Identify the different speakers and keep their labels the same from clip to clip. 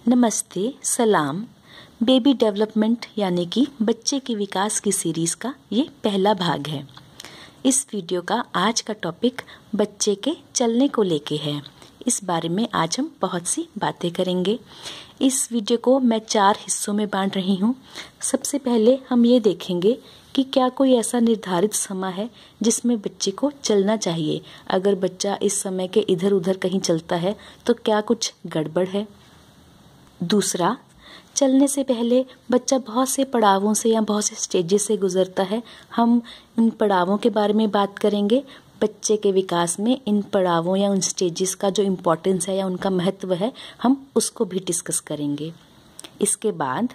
Speaker 1: नमस्ते, सलाम। Baby development यानी कि बच्चे के विकास की सीरीज़ का ये पहला भाग है। इस वीडियो का आज का टॉपिक बच्चे के चलने को लेके है। इस बारे में आज हम बहुत सी बातें करेंगे। इस वीडियो को मैं 4 हिस्सों में बांट रही हूँ। सबसे पहले हम ये देखेंगे कि क्या कोई ऐसा निर्धारित समय है जिसमें बच्चे को चलना चाहिए। अगर बच्चा इस समय के इधर उधर कहीं चलता है तो क्या कुछ गड़बड़ है। दूसरा, चलने से पहले बच्चा बहुत से पड़ावों से या बहुत से स्टेजेस से गुजरता है। हम इन पड़ावों के बारे में बात करेंगे। बच्चे के विकास में इन पड़ावों या उन स्टेजेस का जो इम्पोर्टेंस है या उनका महत्व है, हम उसको भी डिस्कस करेंगे। इसके बाद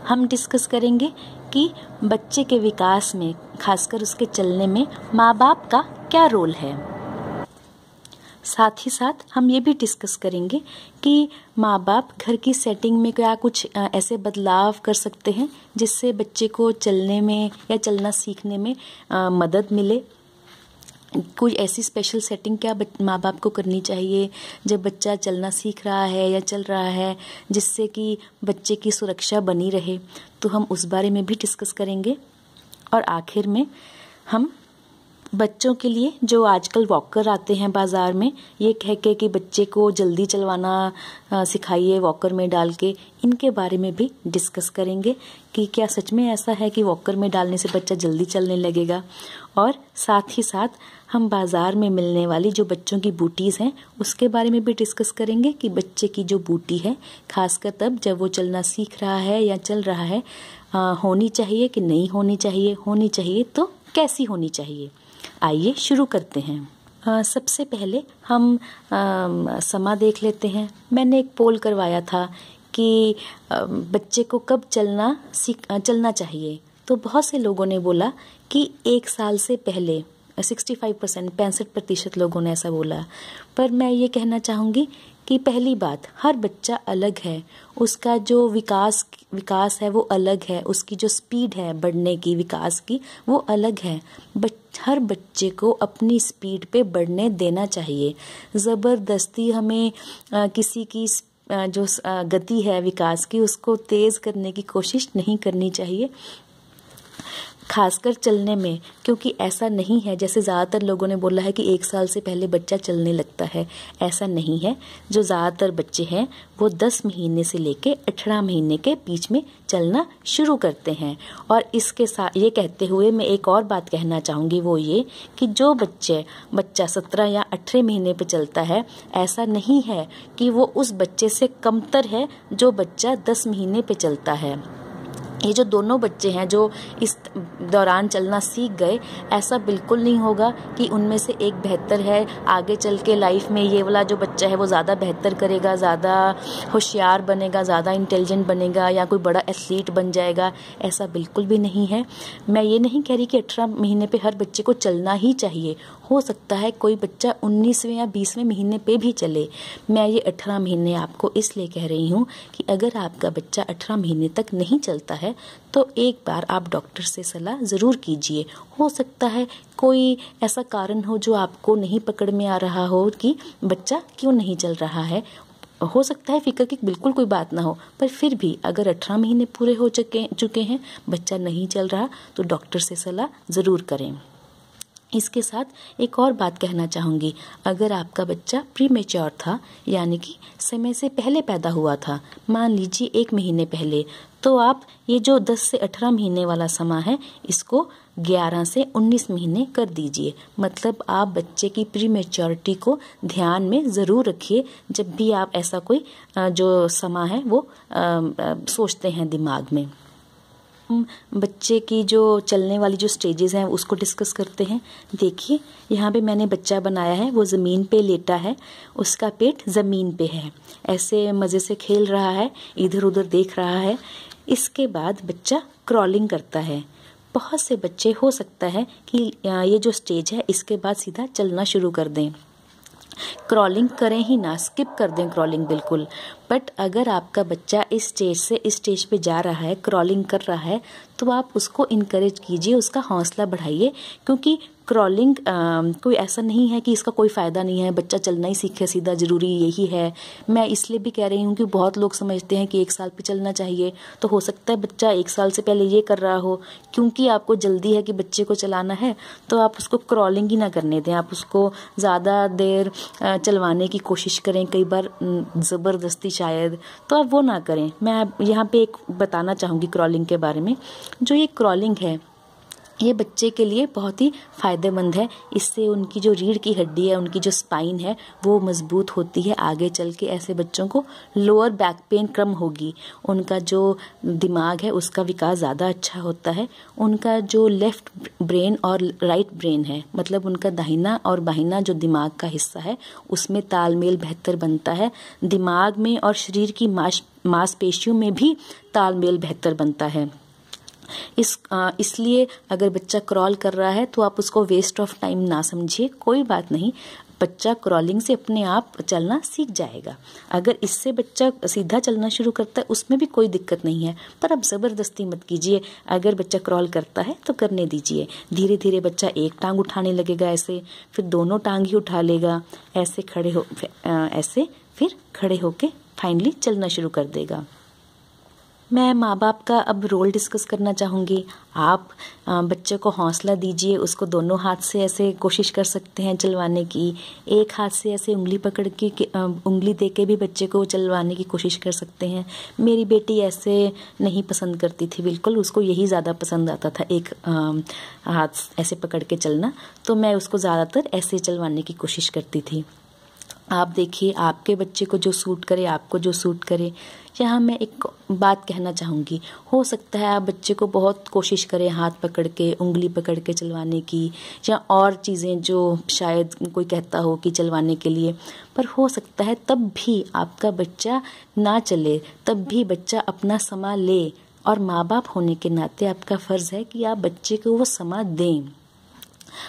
Speaker 1: हम डिस्कस करेंगे कि बच्चे के विकास में, खासकर उसके चलने में, माँ बाप का क्या रोल है। साथ ही साथ हम ये भी डिस्कस करेंगे कि माँ बाप घर की सेटिंग में क्या कुछ ऐसे बदलाव कर सकते हैं जिससे बच्चे को चलने में या चलना सीखने में मदद मिले। कोई ऐसी स्पेशल सेटिंग क्या माँ बाप को करनी चाहिए जब बच्चा चलना सीख रहा है या चल रहा है, जिससे कि बच्चे की सुरक्षा बनी रहे। तो हम उस बारे में भी डिस्कस करेंगे। और आखिर में हम बच्चों के लिए जो आजकल वॉकर आते हैं बाज़ार में, ये कह के कि बच्चे को जल्दी चलवाना सिखाइए वॉकर में डाल के, इनके बारे में भी डिस्कस करेंगे कि क्या सच में ऐसा है कि वॉकर में डालने से बच्चा जल्दी चलने लगेगा। और साथ ही साथ हम बाज़ार में मिलने वाली जो बच्चों की बूटीज़ हैं उसके बारे में भी डिस्कस करेंगे कि बच्चे की जो बूटी है, खासकर तब जब वो चलना सीख रहा है या चल रहा है, होनी चाहिए कि नहीं होनी चाहिए, होनी चाहिए तो कैसी होनी चाहिए। आइए शुरू करते हैं। सबसे पहले हम समा देख लेते हैं। मैंने एक पोल करवाया था कि बच्चे को कब चलना चाहिए। तो बहुत से लोगों ने बोला कि 1 साल से पहले। 65% लोगों ने ऐसा बोला। पर मैं ये कहना चाहूँगी कि पहली बात, हर बच्चा अलग है। उसका जो विकास है वो अलग है। उसकी जो स्पीड है बढ़ने की, विकास की, वो अलग है। हर बच्चे को अपनी स्पीड पे बढ़ने देना चाहिए। ज़बरदस्ती हमें किसी की जो गति है विकास की, उसको तेज़ करने की कोशिश नहीं करनी चाहिए, खासकर चलने में। क्योंकि ऐसा नहीं है जैसे ज़्यादातर लोगों ने बोला है कि 1 साल से पहले बच्चा चलने लगता है। ऐसा नहीं है। जो ज़्यादातर बच्चे हैं वो 10 महीने से लेके 18 महीने के बीच में चलना शुरू करते हैं। और इसके साथ ये कहते हुए मैं एक और बात कहना चाहूँगी, वो ये कि जो बच्चा 17 या 18 महीने पे चलता है, ऐसा नहीं है कि वो उस बच्चे से कमतर है जो बच्चा 10 महीने पे चलता है। ये जो दोनों बच्चे हैं जो इस दौरान चलना सीख गए, ऐसा बिल्कुल नहीं होगा कि उनमें से एक बेहतर है। आगे चल के लाइफ में ये वाला जो बच्चा है वो ज़्यादा बेहतर करेगा, ज़्यादा होशियार बनेगा, ज़्यादा इंटेलिजेंट बनेगा या कोई बड़ा एथलीट बन जाएगा। ऐसा बिल्कुल भी नहीं है। मैं ये नहीं कह रही कि 18 महीने पे हर बच्चे को चलना ही चाहिए। हो सकता है कोई बच्चा 19वें या 20वें महीने पे भी चले। मैं ये 18 महीने आपको इसलिए कह रही हूँ कि अगर आपका बच्चा 18 महीने तक नहीं चलता है तो एक बार आप डॉक्टर से सलाह ज़रूर कीजिए। हो सकता है कोई ऐसा कारण हो जो आपको नहीं पकड़ में आ रहा हो कि बच्चा क्यों नहीं चल रहा है। हो सकता है फिक्र की बिल्कुल कोई बात ना हो, पर फिर भी अगर 18 महीने पूरे हो चुके हैं, बच्चा नहीं चल रहा, तो डॉक्टर से सलाह ज़रूर करें। इसके साथ एक और बात कहना चाहूँगी, अगर आपका बच्चा प्रीमेच्योर था, यानी कि समय से पहले पैदा हुआ था, मान लीजिए 1 महीने पहले, तो आप ये जो 10 से 18 महीने वाला समय है, इसको 11 से 19 महीने कर दीजिए। मतलब आप बच्चे की प्रीमेच्योरिटी को ध्यान में ज़रूर रखिए जब भी आप ऐसा कोई जो समय है वो सोचते हैं दिमाग में। बच्चे की जो चलने वाली जो स्टेजेस हैं उसको डिस्कस करते हैं। देखिए, यहाँ पे मैंने बच्चा बनाया है, वो ज़मीन पे लेटा है, उसका पेट ज़मीन पे है, ऐसे मज़े से खेल रहा है, इधर उधर देख रहा है। इसके बाद बच्चा क्रॉलिंग करता है। बहुत से बच्चे हो सकता है कि ये जो स्टेज है इसके बाद सीधा चलना शुरू कर दें, क्रॉलिंग करें ही ना, स्किप कर दें क्रॉलिंग बिल्कुल। बट अगर आपका बच्चा इस स्टेज से इस स्टेज पे जा रहा है, क्रॉलिंग कर रहा है, तो आप उसको इनकरेज कीजिए, उसका हौसला बढ़ाइए। क्योंकि क्रॉलिंग कोई ऐसा नहीं है कि इसका कोई फ़ायदा नहीं है, बच्चा चलना ही सीखे सीधा, ज़रूरी यही है। मैं इसलिए भी कह रही हूँ कि बहुत लोग समझते हैं कि 1 साल पे चलना चाहिए, तो हो सकता है बच्चा 1 साल से पहले ये कर रहा हो, क्योंकि आपको जल्दी है कि बच्चे को चलाना है, तो आप उसको क्रॉलिंग ही ना करने दें, आप उसको ज़्यादा देर चलवाने की कोशिश करें, कई बार ज़बरदस्ती शायद, तो आप वो ना करें। मैं यहाँ पे एक बताना चाहूँगी क्रॉलिंग के बारे में। जो ये क्रॉलिंग है, ये बच्चे के लिए बहुत ही फ़ायदेमंद है। इससे उनकी जो रीढ़ की हड्डी है, उनकी जो स्पाइन है, वो मजबूत होती है। आगे चल के ऐसे बच्चों को लोअर बैक पेन कम होगी, उनका जो दिमाग है उसका विकास ज़्यादा अच्छा होता है, उनका जो लेफ़्ट ब्रेन और राइट ब्रेन है, मतलब उनका दाहिना और बाहिना जो दिमाग का हिस्सा है, उसमें तालमेल बेहतर बनता है। दिमाग में और शरीर की मांसपेशियों में भी तालमेल बेहतर बनता है। इसलिए अगर बच्चा क्रॉल कर रहा है तो आप उसको वेस्ट ऑफ टाइम ना समझिए, कोई बात नहीं, बच्चा क्रॉलिंग से अपने आप चलना सीख जाएगा। अगर इससे बच्चा सीधा चलना शुरू करता है उसमें भी कोई दिक्कत नहीं है, पर आप ज़बरदस्ती मत कीजिए। अगर बच्चा क्रॉल करता है तो करने दीजिए, धीरे धीरे बच्चा एक टांग उठाने लगेगा ऐसे, फिर दोनों टांग ही उठा लेगा, ऐसे फिर खड़े होके फाइनली चलना शुरू कर देगा। मैं माँ बाप का अब रोल डिस्कस करना चाहूँगी। आप बच्चे को हौसला दीजिए, उसको दोनों हाथ से ऐसे कोशिश कर सकते हैं चलवाने की, एक हाथ से ऐसे उंगली पकड़ के उंगली दे के भी बच्चे को चलवाने की कोशिश कर सकते हैं। मेरी बेटी ऐसे नहीं पसंद करती थी बिल्कुल, उसको यही ज़्यादा पसंद आता था, एक हाथ ऐसे पकड़ के चलना, तो मैं उसको ज़्यादातर ऐसे चलवाने की कोशिश करती थी। आप देखिए आपके बच्चे को जो सूट करे, आपको जो सूट करे। यहाँ मैं एक बात कहना चाहूँगी, हो सकता है आप बच्चे को बहुत कोशिश करें हाथ पकड़ के, उंगली पकड़ के चलवाने की, या और चीज़ें जो शायद कोई कहता हो कि चलवाने के लिए, पर हो सकता है तब भी आपका बच्चा ना चले, तब भी बच्चा अपना समय ले, और माँ बाप होने के नाते आपका फ़र्ज़ है कि आप बच्चे को वो समय दें।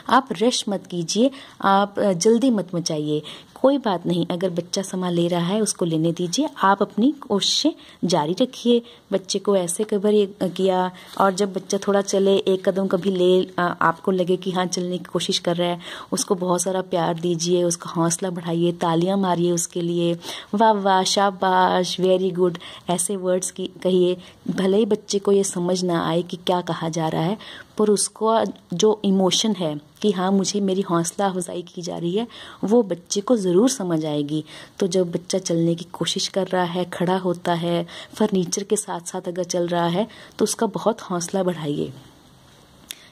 Speaker 1: आप रश मत कीजिए, आप जल्दी मत मचाइए, कोई बात नहीं, अगर बच्चा समय ले रहा है उसको लेने दीजिए, आप अपनी कोशिशें जारी रखिए। बच्चे को ऐसे कभी किया, और जब बच्चा थोड़ा चले, एक कदम कभी ले, आपको लगे कि हाँ चलने की कोशिश कर रहा है, उसको बहुत सारा प्यार दीजिए, उसका हौसला बढ़ाइए, तालियां मारिए उसके लिए, वाह वाह, शाबाश, वेरी गुड, ऐसे वर्ड्स की कहिए। भले ही बच्चे को ये समझ ना आए कि क्या कहा जा रहा है, पर उसको जो इमोशन है कि हाँ मुझे मेरी हौसला अफजाई की जा रही है, वो बच्चे को ज़रूर समझ आएगी। तो जब बच्चा चलने की कोशिश कर रहा है, खड़ा होता है, फर्नीचर के साथ साथ अगर चल रहा है, तो उसका बहुत हौसला बढ़ाइए।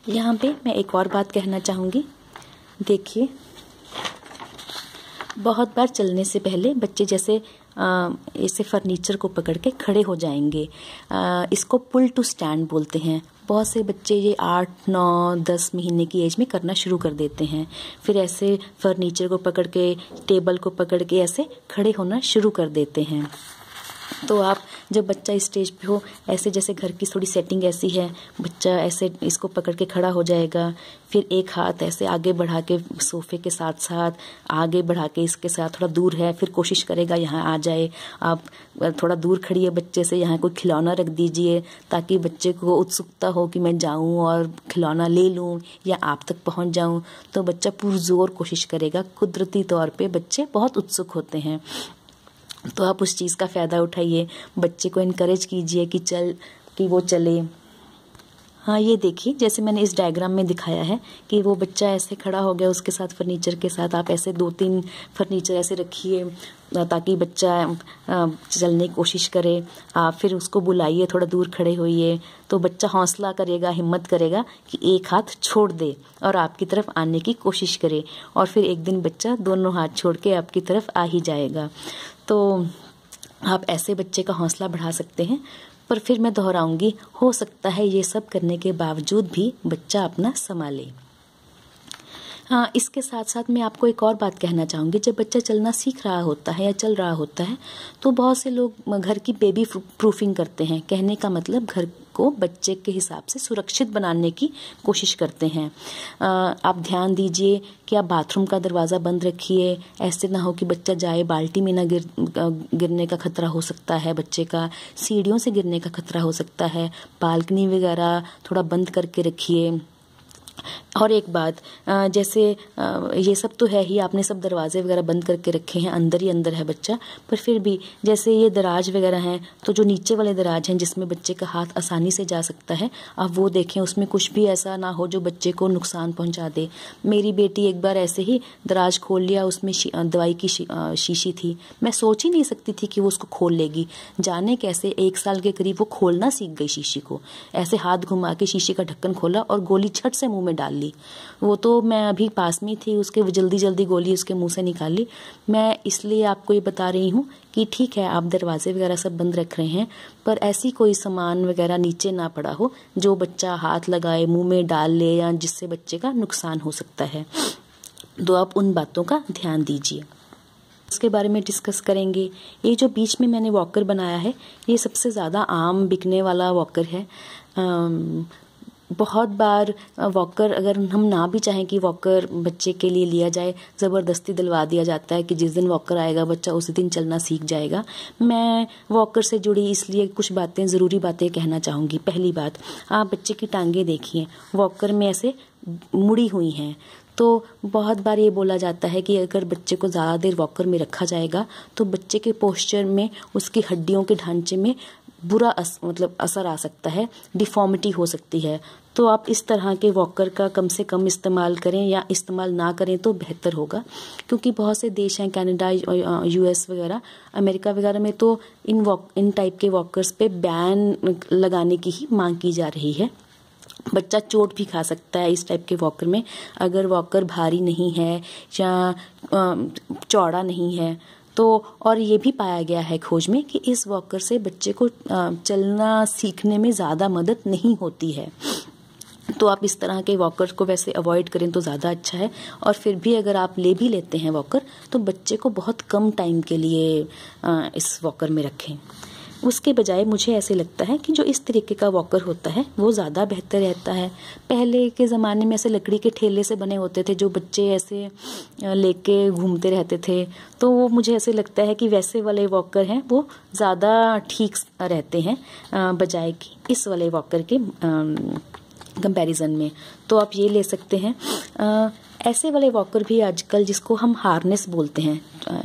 Speaker 1: यहाँ पे मैं एक और बात कहना चाहूँगी। देखिए, बहुत बार चलने से पहले बच्चे जैसे ऐसे फर्नीचर को पकड़ के खड़े हो जाएंगे, इसको पुल टू स्टैंड बोलते हैं। बहुत से बच्चे ये 8, 9, 10 महीने की एज में करना शुरू कर देते हैं, फिर ऐसे फर्नीचर को पकड़ के, टेबल को पकड़ के ऐसे खड़े होना शुरू कर देते हैं। तो आप जब बच्चा इस स्टेज पे हो, ऐसे जैसे घर की थोड़ी सेटिंग ऐसी है, बच्चा ऐसे इसको पकड़ के खड़ा हो जाएगा, फिर एक हाथ ऐसे आगे बढ़ा के सोफे के साथ साथ आगे बढ़ा के इसके साथ थोड़ा दूर है, फिर कोशिश करेगा यहाँ आ जाए। आप थोड़ा दूर खड़ी है बच्चे से, यहाँ कोई खिलौना रख दीजिए ताकि बच्चे को उत्सुकता हो कि मैं जाऊँ और खिलौना ले लूँ या आप तक पहुँच जाऊँ। तो बच्चा पुरजोर कोशिश करेगा, कुदरती तौर पे बच्चे बहुत उत्सुक होते हैं, तो आप उस चीज़ का फ़ायदा उठाइए, बच्चे को इनकरेज कीजिए कि वो चले। हाँ, ये देखिए, जैसे मैंने इस डायग्राम में दिखाया है कि वो बच्चा ऐसे खड़ा हो गया, उसके साथ फर्नीचर के साथ आप ऐसे 2-3 फर्नीचर ऐसे रखिए ताकि बच्चा चलने की कोशिश करे। आप फिर उसको बुलाइए, थोड़ा दूर खड़े होइए, तो बच्चा हौसला करेगा, हिम्मत करेगा कि एक हाथ छोड़ दे और आपकी तरफ आने की कोशिश करे, और फिर एक दिन बच्चा दोनों हाथ छोड़ के आपकी तरफ आ ही जाएगा। तो आप ऐसे बच्चे का हौसला बढ़ा सकते हैं। पर फिर मैं दोहराऊंगी, हो सकता है ये सब करने के बावजूद भी बच्चा अपना संभाले। हाँ, इसके साथ साथ मैं आपको एक और बात कहना चाहूँगी। जब बच्चा चलना सीख रहा होता है या चल रहा होता है, तो बहुत से लोग घर की बेबी प्रूफिंग करते हैं। कहने का मतलब घर को बच्चे के हिसाब से सुरक्षित बनाने की कोशिश करते हैं। आप ध्यान दीजिए कि आप बाथरूम का दरवाज़ा बंद रखिए, ऐसे ना हो कि बच्चा जाए, बाल्टी में ना गिरने का खतरा हो सकता है बच्चे का, सीढ़ियों से गिरने का खतरा हो सकता है। बालकनी वगैरह थोड़ा बंद करके रखिए, और एक बात, जैसे ये सब तो है ही, आपने सब दरवाजे वगैरह बंद करके रखे हैं, अंदर ही अंदर है बच्चा, पर फिर भी जैसे ये दराज वगैरह हैं, तो जो नीचे वाले दराज हैं जिसमें बच्चे का हाथ आसानी से जा सकता है, आप वो देखें, उसमें कुछ भी ऐसा ना हो जो बच्चे को नुकसान पहुंचा दे। मेरी बेटी एक बार ऐसे ही दराज खोल लिया, उसमें दवाई की शीशी थी। मैं सोच ही नहीं सकती थी कि वो उसको खोल लेगी। जाने कैसे 1 साल के करीब वो खोलना सीख गई शीशी को। ऐसे हाथ घुमा के शीशी का ढक्कन खोला और गोली छट से मुंह में डाल ली। वो तो मैं अभी पास में थी, उसके जल्दी जल्दी गोली उसके मुंह से निकाल ली। मैं इसलिए आपको ये बता रही हूँ कि ठीक है, आप दरवाजे वगैरह सब बंद रख रहे हैं, पर ऐसी कोई सामान वगैरह नीचे ना पड़ा हो जो बच्चा हाथ लगाए, मुंह में डाल ले, या जिससे बच्चे का नुकसान हो सकता है। तो आप उन बातों का ध्यान दीजिए। इसके बारे में डिस्कस करेंगे। ये जो बीच में मैंने वॉकर बनाया है, ये सबसे ज़्यादा आम बिकने वाला वॉकर है। बहुत बार वॉकर, अगर हम ना भी चाहें कि वॉकर बच्चे के लिए लिया जाए, ज़बरदस्ती दिलवा दिया जाता है कि जिस दिन वॉकर आएगा बच्चा उसी दिन चलना सीख जाएगा। मैं वॉकर से जुड़ी इसलिए कुछ बातें, ज़रूरी बातें कहना चाहूँगी। पहली बात, आप बच्चे की टांगें देखिए, वॉकर में ऐसे मुड़ी हुई हैं। तो बहुत बार ये बोला जाता है कि अगर बच्चे को ज़्यादा देर वॉकर में रखा जाएगा तो बच्चे के पोस्चर में, उसकी हड्डियों के ढांचे में बुरा असर आ सकता है, डिफॉर्मिटी हो सकती है। तो आप इस तरह के वॉकर का कम से कम इस्तेमाल करें, या इस्तेमाल ना करें तो बेहतर होगा। क्योंकि बहुत से देश हैं, कनाडा, यूएस वगैरह, अमेरिका वगैरह में तो इन टाइप के वॉकर्स पे बैन लगाने की ही मांग की जा रही है। बच्चा चोट भी खा सकता है इस टाइप के वॉकर में, अगर वॉकर भारी नहीं है या चौड़ा नहीं है तो। और ये भी पाया गया है खोज में कि इस वॉकर से बच्चे को चलना सीखने में ज़्यादा मदद नहीं होती है। तो आप इस तरह के वॉकर को वैसे अवॉइड करें तो ज़्यादा अच्छा है। और फिर भी अगर आप ले भी लेते हैं वॉकर, तो बच्चे को बहुत कम टाइम के लिए इस वॉकर में रखें। उसके बजाय मुझे ऐसे लगता है कि जो इस तरीके का वॉकर होता है वो ज़्यादा बेहतर रहता है। पहले के ज़माने में ऐसे लकड़ी के ठेले से बने होते थे जो बच्चे ऐसे लेके घूमते रहते थे, तो वो मुझे ऐसे लगता है कि वैसे वाले वॉकर हैं वो ज़्यादा ठीक रहते हैं बजाय कि इस वाले वॉकर के कंपैरिजन में। तो आप ये ले सकते हैं। ऐसे वाले वॉकर भी आजकल, जिसको हम हार्नेस बोलते हैं,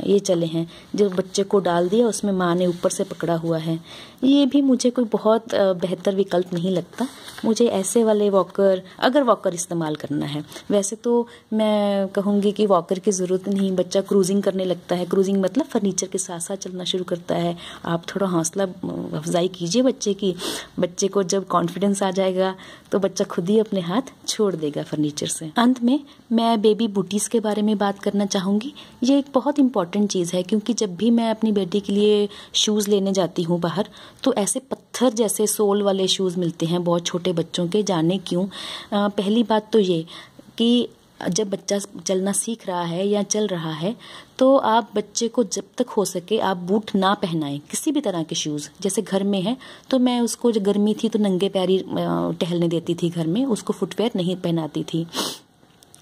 Speaker 1: ये चले हैं, जो बच्चे को डाल दिया, उसमें माँ ने ऊपर से पकड़ा हुआ है। ये भी मुझे कोई बहुत बेहतर विकल्प नहीं लगता। मुझे ऐसे वाले वॉकर, अगर वॉकर इस्तेमाल करना है, वैसे तो मैं कहूँगी कि वॉकर की ज़रूरत नहीं। बच्चा क्रूजिंग करने लगता है, क्रूजिंग मतलब फर्नीचर के साथ साथ चलना शुरू करता है। आप थोड़ा हौसला अफजाई कीजिए बच्चे की। बच्चे को जब कॉन्फिडेंस आ जाएगा तो बच्चा खुद ही अपने हाथ छोड़ देगा फर्नीचर से। अंत में मैं बेबी बूटीज़ के बारे में बात करना चाहूँगी। ये एक बहुत इंपॉर्टेंट चीज़ है, क्योंकि जब भी मैं अपनी बेटी के लिए शूज़ लेने जाती हूँ बाहर, तो ऐसे पत्थर जैसे सोल वाले शूज़ मिलते हैं बहुत छोटे बच्चों के। जाने क्यों? पहली बात तो ये कि जब बच्चा चलना सीख रहा है या चल रहा है, तो आप बच्चे को जब तक हो सके आप बूट ना पहनाएं, किसी भी तरह के शूज़। जैसे घर में है तो मैं उसको, जब गर्मी थी तो नंगे पैरी टहलने देती थी घर में, उसको फुटवेयर नहीं पहनाती थी।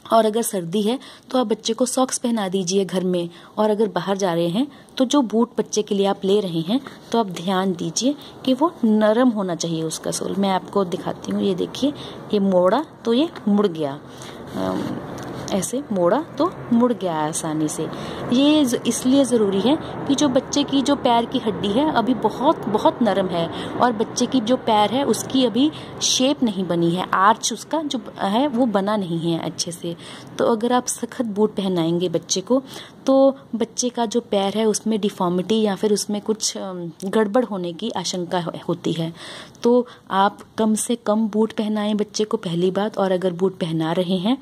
Speaker 1: और अगर सर्दी है तो आप बच्चे को सॉक्स पहना दीजिए घर में। और अगर बाहर जा रहे हैं तो जो बूट बच्चे के लिए आप ले रहे हैं तो आप ध्यान दीजिए कि वो नरम होना चाहिए उसका सोल। मैं आपको दिखाती हूँ, ये देखिए, ये मोड़ा तो ये मुड़ गया, ऐसे मोड़ा तो मुड़ गया आसानी से। ये इसलिए ज़रूरी है कि जो बच्चे की जो पैर की हड्डी है अभी बहुत बहुत नरम है, और बच्चे की जो पैर है उसकी अभी शेप नहीं बनी है, आर्च उसका जो है वो बना नहीं है अच्छे से। तो अगर आप सख्त बूट पहनाएंगे बच्चे को, तो बच्चे का जो पैर है उसमें डिफॉर्मिटी या फिर उसमें कुछ गड़बड़ होने की आशंका होती है। तो आप कम से कम बूट पहनाएं बच्चे को, पहली बात। और अगर बूट पहना रहे हैं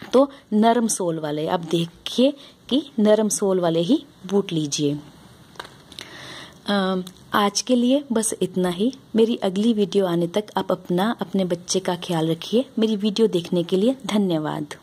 Speaker 1: तो नरम सोल वाले, आप देखिए कि नरम सोल वाले ही बूट लीजिए। आज के लिए बस इतना ही। मेरी अगली वीडियो आने तक आप अपने बच्चे का ख्याल रखिए। मेरी वीडियो देखने के लिए धन्यवाद।